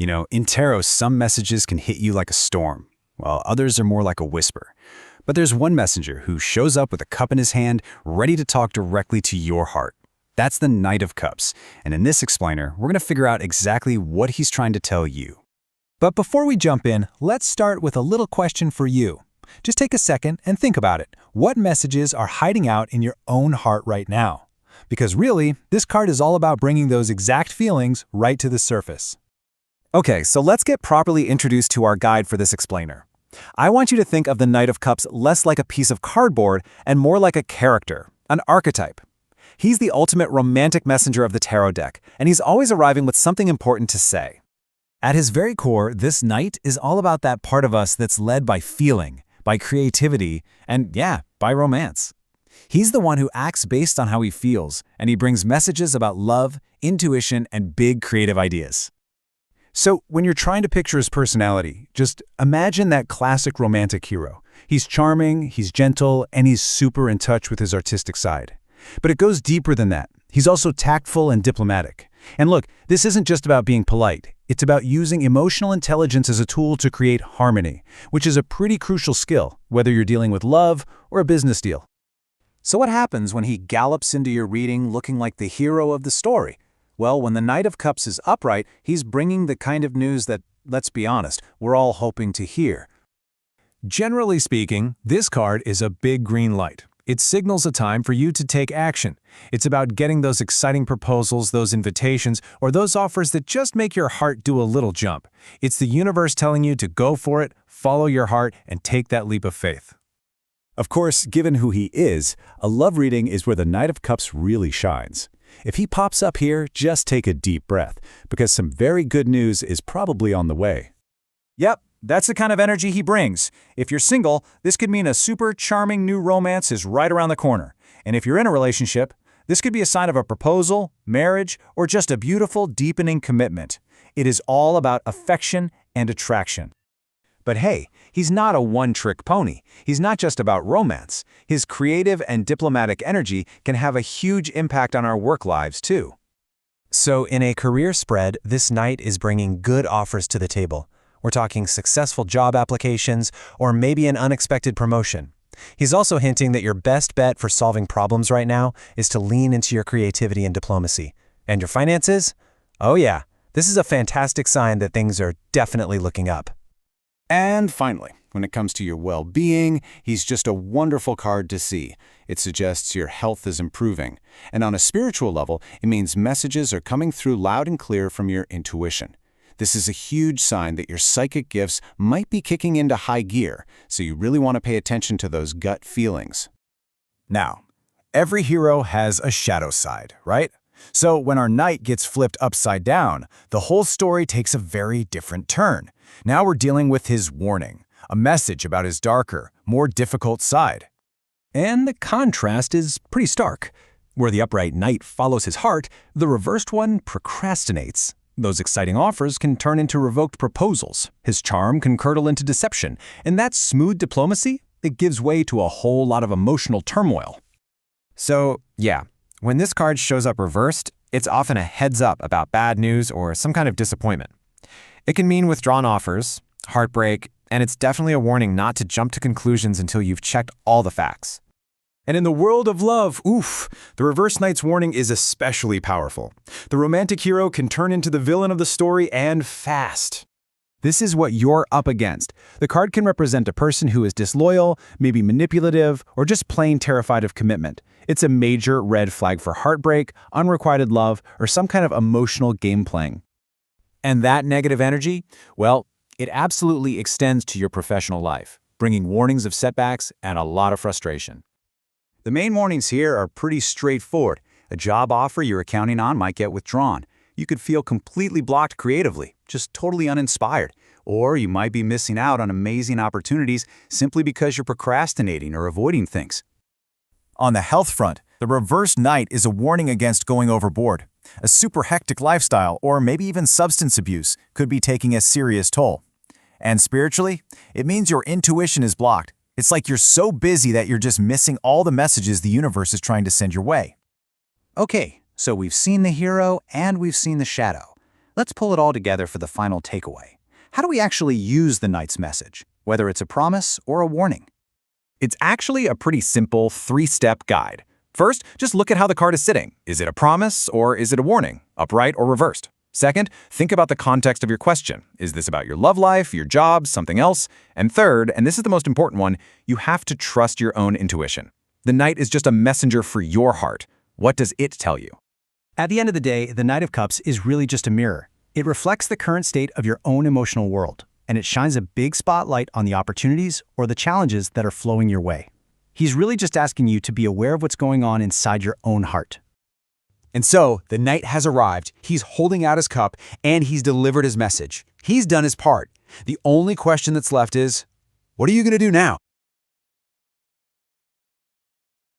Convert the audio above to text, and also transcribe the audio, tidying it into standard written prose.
In tarot, some messages can hit you like a storm, while others are more like a whisper. But there's one messenger who shows up with a cup in his hand, ready to talk directly to your heart. That's the Knight of Cups, and in this explainer, we're going to figure out exactly what he's trying to tell you. But before we jump in, let's start with a little question for you. Just take a second and think about it. What messages are hiding out in your own heart right now? Because really, this card is all about bringing those exact feelings right to the surface. Okay, so let's get properly introduced to our guide for this explainer. I want you to think of the Knight of Cups less like a piece of cardboard and more like a character, an archetype. He's the ultimate romantic messenger of the tarot deck, and he's always arriving with something important to say. At his very core, this knight is all about that part of us that's led by feeling, by creativity, and by romance. He's the one who acts based on how he feels, and he brings messages about love, intuition, and big creative ideas. So when you're trying to picture his personality, just imagine that classic romantic hero. He's charming, he's gentle, and he's super in touch with his artistic side. But it goes deeper than that. He's also tactful and diplomatic. And look, this isn't just about being polite. It's about using emotional intelligence as a tool to create harmony, which is a pretty crucial skill, whether you're dealing with love or a business deal. So what happens when he gallops into your reading looking like the hero of the story? Well, when the Knight of Cups is upright, he's bringing the kind of news that, let's be honest, we're all hoping to hear. Generally speaking, this card is a big green light. It signals a time for you to take action. It's about getting those exciting proposals, those invitations, or those offers that just make your heart do a little jump. It's the universe telling you to go for it, follow your heart, and take that leap of faith. Of course, given who he is, a love reading is where the Knight of Cups really shines. If he pops up here, just take a deep breath, because some very good news is probably on the way. Yep, that's the kind of energy he brings. If you're single, this could mean a super charming new romance is right around the corner. And if you're in a relationship, this could be a sign of a proposal, marriage, or just a beautiful, deepening commitment. It is all about affection and attraction. But hey, he's not a one-trick pony. He's not just about romance. His creative and diplomatic energy can have a huge impact on our work lives, too. So in a career spread, this knight is bringing good offers to the table. We're talking successful job applications or maybe an unexpected promotion. He's also hinting that your best bet for solving problems right now is to lean into your creativity and diplomacy. And your finances? Oh yeah, this is a fantastic sign that things are definitely looking up. And finally, when it comes to your well-being, he's just a wonderful card to see. It suggests your health is improving. And on a spiritual level, it means messages are coming through loud and clear from your intuition. This is a huge sign that your psychic gifts might be kicking into high gear, so you really want to pay attention to those gut feelings. Now, every hero has a shadow side, right? So when our knight gets flipped upside down, the whole story takes a very different turn. Now we're dealing with his warning, a message about his darker, more difficult side. And the contrast is pretty stark. Where the upright knight follows his heart, the reversed one procrastinates. Those exciting offers can turn into revoked proposals. His charm can curdle into deception. And that smooth diplomacy, it gives way to a whole lot of emotional turmoil. So, when this card shows up reversed, it's often a heads up about bad news or some kind of disappointment. It can mean withdrawn offers, heartbreak, and it's definitely a warning not to jump to conclusions until you've checked all the facts. And in the world of love, the reverse knight's warning is especially powerful. The romantic hero can turn into the villain of the story and fast. This is what you're up against. The card can represent a person who is disloyal, maybe manipulative, or just plain terrified of commitment. It's a major red flag for heartbreak, unrequited love, or some kind of emotional game playing. And that negative energy, well, it absolutely extends to your professional life, bringing warnings of setbacks and a lot of frustration. The main warnings here are pretty straightforward. A job offer you're counting on might get withdrawn. You could feel completely blocked creatively, just totally uninspired. Or you might be missing out on amazing opportunities simply because you're procrastinating or avoiding things. On the health front, the reverse knight is a warning against going overboard. A super hectic lifestyle, or maybe even substance abuse, could be taking a serious toll. And spiritually, it means your intuition is blocked. It's like you're so busy that you're just missing all the messages the universe is trying to send your way. Okay, so we've seen the hero and we've seen the shadow. Let's pull it all together for the final takeaway. How do we actually use the Knight's message, whether it's a promise or a warning? It's actually a pretty simple 3-step guide. First, just look at how the card is sitting. Is it a promise or is it a warning, upright or reversed? Second, think about the context of your question. Is this about your love life, your job, something else? And third, and this is the most important one, you have to trust your own intuition. The Knight is just a messenger for your heart. What does it tell you? At the end of the day, the Knight of Cups is really just a mirror. It reflects the current state of your own emotional world, and it shines a big spotlight on the opportunities or the challenges that are flowing your way. He's really just asking you to be aware of what's going on inside your own heart. And so, the Knight has arrived, he's holding out his cup, and he's delivered his message. He's done his part. The only question that's left is, what are you going to do now?